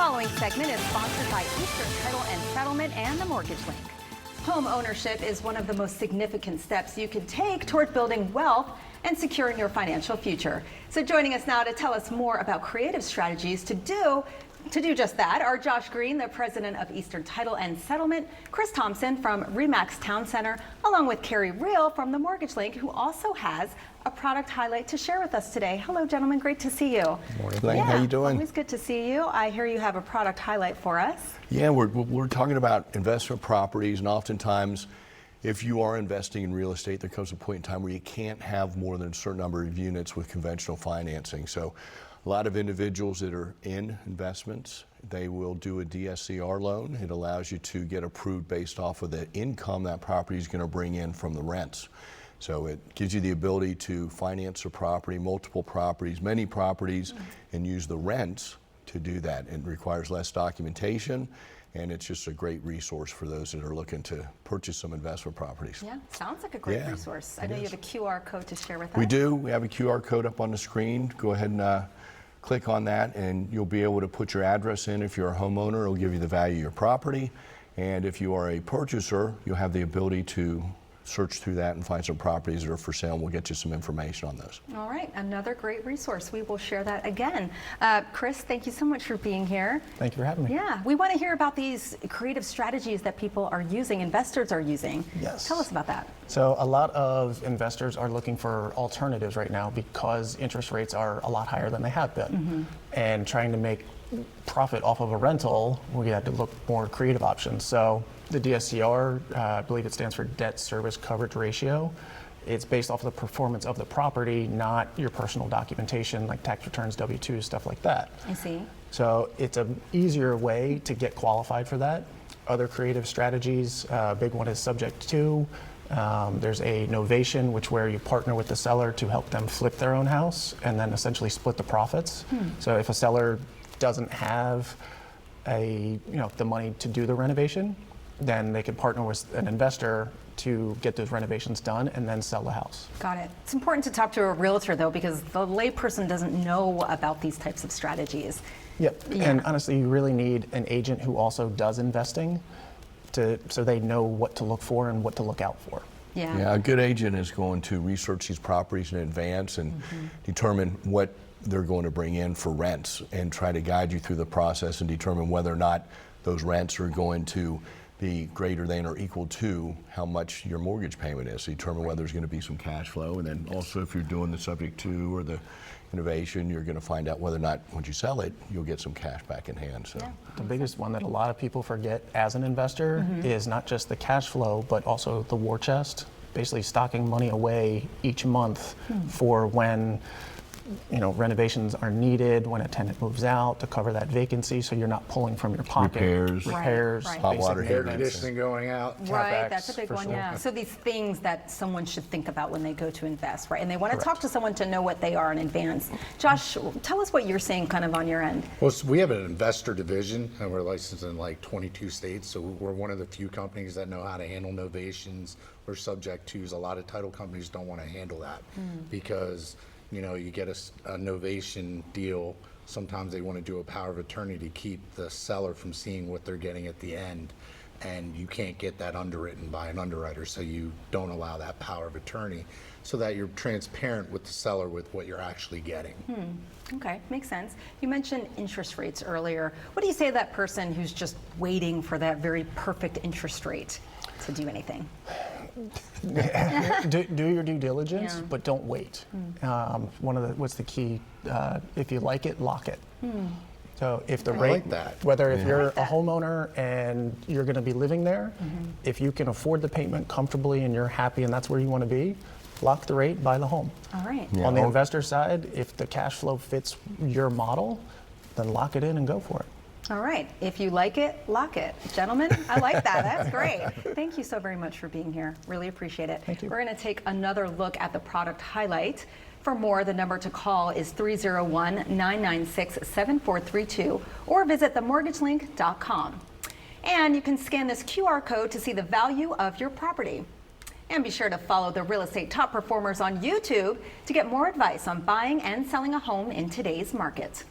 following segment is sponsored by Eastern Title and Settlement and the Mortgage Link. Home ownership is one of the most significant steps you can take toward building wealth and securing your financial future. So joining us now to tell us more about creative strategies to do just that are Josh Green, the president of Eastern Title and Settlement, Chris Thompson from ReMax Town Center, along with Carey Riel from the Mortgage Link, who also has a product highlight to share with us today. Hello, gentlemen. Great to see you. Morning. Yeah, how you doing? Always good to see you. I hear you have a product highlight for us. Yeah, we're talking about investment properties, and oftentimes, if you are investing in real estate, there comes a point in time where you can't have more than a certain number of units with conventional financing. So a lot of individuals that are in investments, they will do a DSCR loan. It allows you to get approved based off of the income that property is going to bring in from the rents. So it gives you the ability to finance a property, multiple properties, many properties, and use the rents to do that. It requires less documentation, and it's just a great resource for those that are looking to purchase some investment properties. Yeah, sounds like a great resource. I know you have a QR code to share with us. We do. We have a QR code up on the screen. Go ahead and click on that, and you'll be able to put your address in. If you're a homeowner, it'll give you the value of your property. And if you are a purchaser, you'll have the ability to search through that and find some properties that are for sale, and we'll get you some information on those. All right, another great resource. We will share that again. Chris, thank you so much for being here. Thank you for having me. Yeah, we want to hear about these creative strategies that people are using, investors are using. Yes. Tell us about that. So a lot of investors are looking for alternatives right now because interest rates are a lot higher than they have been. And trying to make profit off of a rental, we had to look more creative options. So the DSCR, I believe it stands for debt service coverage ratio. It's based off of the performance of the property, not your personal documentation like tax returns, W-2s, stuff like that. I see. So it's an easier way to get qualified for that. Other creative strategies, big one is subject to. There's a novation, which where you partner with the seller to help them flip their own house and then essentially split the profits. So if a seller doesn't have the money to do the renovation, then they could partner with an investor to get those renovations done and then sell the house. Got it. It's important to talk to a realtor though, because the layperson doesn't know about these types of strategies. Yep. Yeah. And honestly, you really need an agent who also does investing so they know what to look for and what to look out for. Yeah, a good agent is going to research these properties in advance and determine what they're going to bring in for rents and try to guide you through the process and determine whether or not those rents are going to be greater than or equal to how much your mortgage payment is. So determine whether there's going to be some cash flow, and then also if you're doing the subject to or the innovation, you're going to find out whether or not once you sell it, you'll get some cash back in hand. So the biggest one that a lot of people forget as an investor is not just the cash flow, but also the war chest, basically stocking money away each month for when renovations are needed, when a tenant moves out, to cover that vacancy, so you're not pulling from your pocket. Repairs, right. hot water air conditioning going out. Right, CapEx, that's a big one, sure. yeah. So these things that someone should think about when they go to invest, right? And they want to talk to someone to know what they are in advance. Josh, tell us what you're seeing kind of on your end. Well, so we have an investor division, and we're licensed in like 22 states, so we're one of the few companies that know how to handle novations or subject tos. A lot of title companies don't want to handle that because you get a novation deal. Sometimes they want to do a power of attorney to keep the seller from seeing what they're getting at the end. And you can't get that underwritten by an underwriter, so you don't allow that power of attorney so that you're transparent with the seller with what you're actually getting. Okay, makes sense. You mentioned interest rates earlier. What do you say to that person who's just waiting for that very perfect interest rate to do anything? do your due diligence, but don't wait. What's the key? If you like it, lock it. So if the rate, whether if you're a homeowner and you're going to be living there, if you can afford the payment comfortably and you're happy and that's where you want to be, lock the rate, buy the home. All right. Yeah. On the investor side, if the cash flow fits your model, then lock it in and go for it. All right. If you like it, lock it. Gentlemen, I like that. That's great. Thank you so very much for being here. Really appreciate it. Thank you. We're going to take another look at the product highlight. For more, the number to call is 301-996-7432 or visit themortgagelink.com. And you can scan this QR code to see the value of your property. And be sure to follow the real estate top performers on YouTube to get more advice on buying and selling a home in today's market.